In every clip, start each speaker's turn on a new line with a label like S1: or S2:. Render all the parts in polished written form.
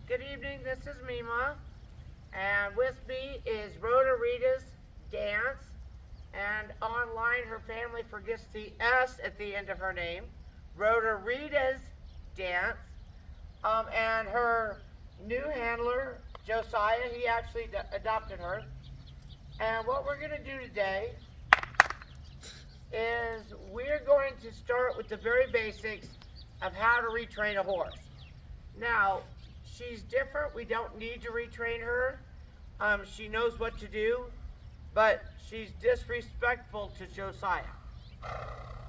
S1: Good evening, this is Mima, and with me is Rita's Dance, and online her family forgets the S at the end of her name, Rita's Dance, and her new handler, Josiah, he actually adopted her, and what we're going to do today is we're going to start with the very basics of how to retrain a horse. Now, she's different. We don't need to retrain her. She knows what to do, but she's disrespectful to Josiah.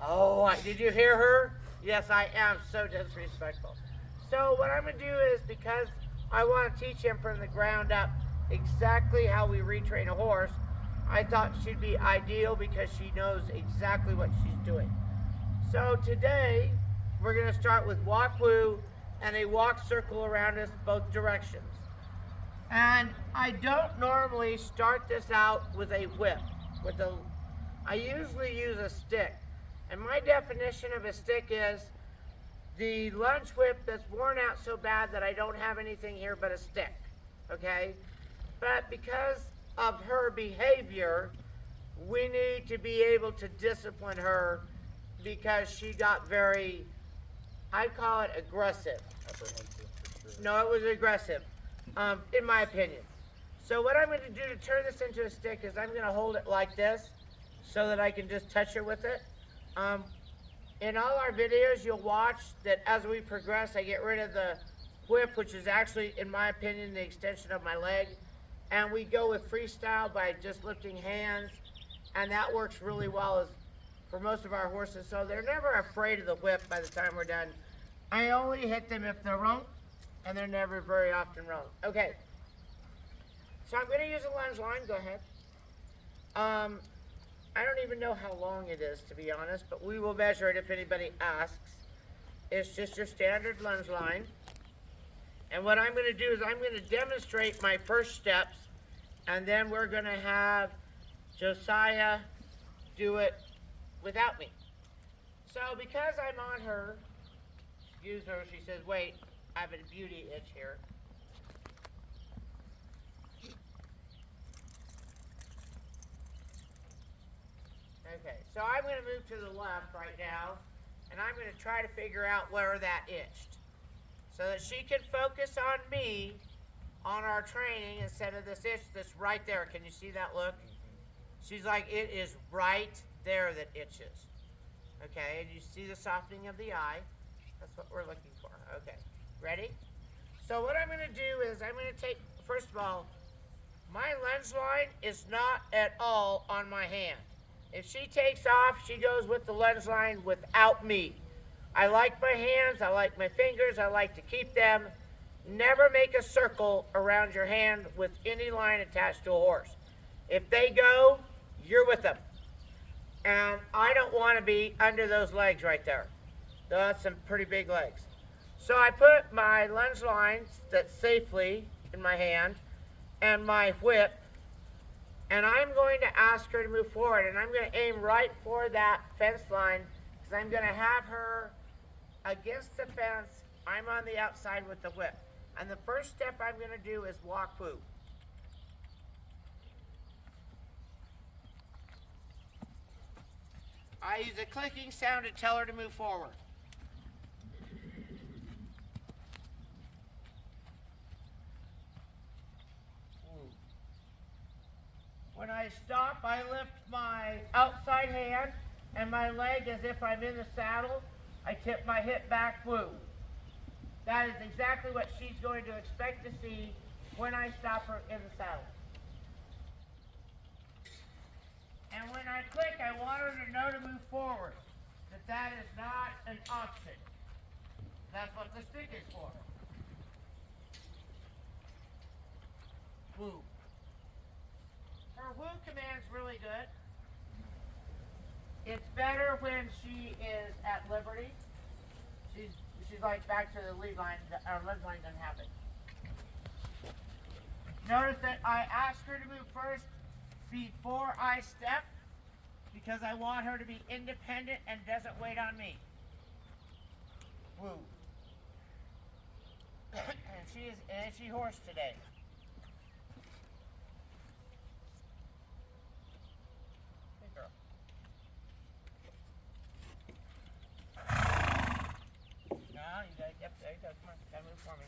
S1: Oh, did you hear her? Yes, I am so disrespectful. So what I'm going to do is, because I want to teach him from the ground up exactly how we retrain a horse, I thought she'd be ideal because she knows exactly what she's doing. So today, we're going to start with walk woo and a walk circle around us both directions. And I don't normally start this out with a whip. I usually use a stick. And my definition of a stick is the lunge whip that's worn out so bad that I don't have anything here but a stick. Okay? But because of her behavior, we need to be able to discipline her because she got very, I call it aggressive. No, it was aggressive, in my opinion. So what I'm going to do to turn this into a stick is I'm going to hold it like this so that I can just touch her with it. In all our videos, you'll watch that as we progress, I get rid of the whip, which is actually, in my opinion, the extension of my leg. And we go with freestyle by just lifting hands, and that works really well for most of our horses. So they're never afraid of the whip by the time we're done. I only hit them if they're wrong, and they're never very often wrong. Okay, so I'm going to use a lunge line. Go ahead. I don't even know how long it is, to be honest, but we will measure it if anybody asks. It's just your standard lunge line. And what I'm going to do is I'm going to demonstrate my first steps, and then we're going to have Josiah do it without me. So because I'm on her, excuse her, she says, wait, I have a beauty itch here. Okay, so I'm going to move to the left right now, and I'm going to try to figure out where that itched, so that she can focus on me on our training instead of this itch that's right there. Can you see that look? She's like, it is right there that itches. Okay, and you see the softening of the eye. That's what we're looking for. Okay, ready? So what I'm going to do is I'm going to take, first of all, my lunge line is not at all on my hand. If she takes off, she goes with the lunge line without me. I like my hands, I like my fingers, I like to keep them. Never make a circle around your hand with any line attached to a horse. If they go, you're with them. And I don't want to be under those legs right there. That's some pretty big legs. So I put my lunge lines that's safely in my hand and my whip, and I'm going to ask her to move forward, and I'm going to aim right for that fence line because I'm going to have her against the fence. I'm on the outside with the whip. And the first step I'm going to do is walk woo. I use a clicking sound to tell her to move forward. When I stop, I lift my outside hand and my leg as if I'm in the saddle. I tip my hip back, woo. That is exactly what she's going to expect to see when I stop her in the saddle. And when I click, I want her to know to move forward. That is not an option. That's what the stick is for. Woo. Her woo command's really good. It's better when she is at liberty. She's like back to the lead line. Our lead line doesn't have it. Notice that I ask her to move first before I step because I want her to be independent and doesn't wait on me. Woo. And she is an itchy horse today. Good girl. No, you gotta, yep, there you go. Come on, gotta move for me.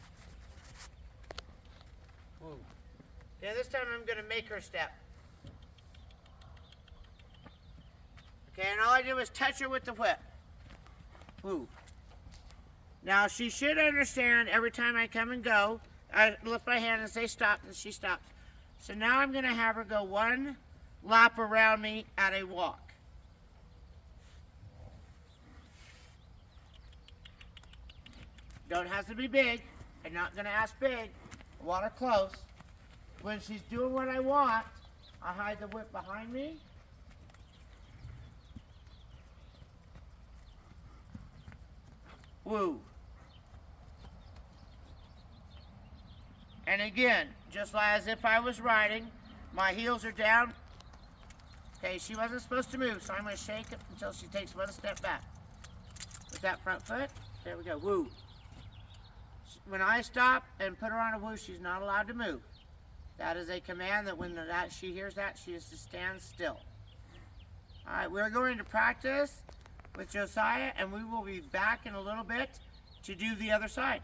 S1: Woo. Yeah, this time I'm gonna make her step. Okay, and all I do is touch her with the whip. Woo. Now she should understand every time I come and go, I lift my hand and say stop, and she stops. So now I'm gonna have her go one lap around me at a walk. Don't have to be big. I'm not gonna ask big. I want her close. When she's doing what I want, I hide the whip behind me. Woo. And again, just as if I was riding, my heels are down. Okay, she wasn't supposed to move, so I'm going to shake it until she takes one step back. With that front foot, there we go, woo. When I stop and put her on a woo, she's not allowed to move. That is a command that when she hears that, she is to stand still. All right, we're going to practice with Josiah, and we will be back in a little bit to do the other side.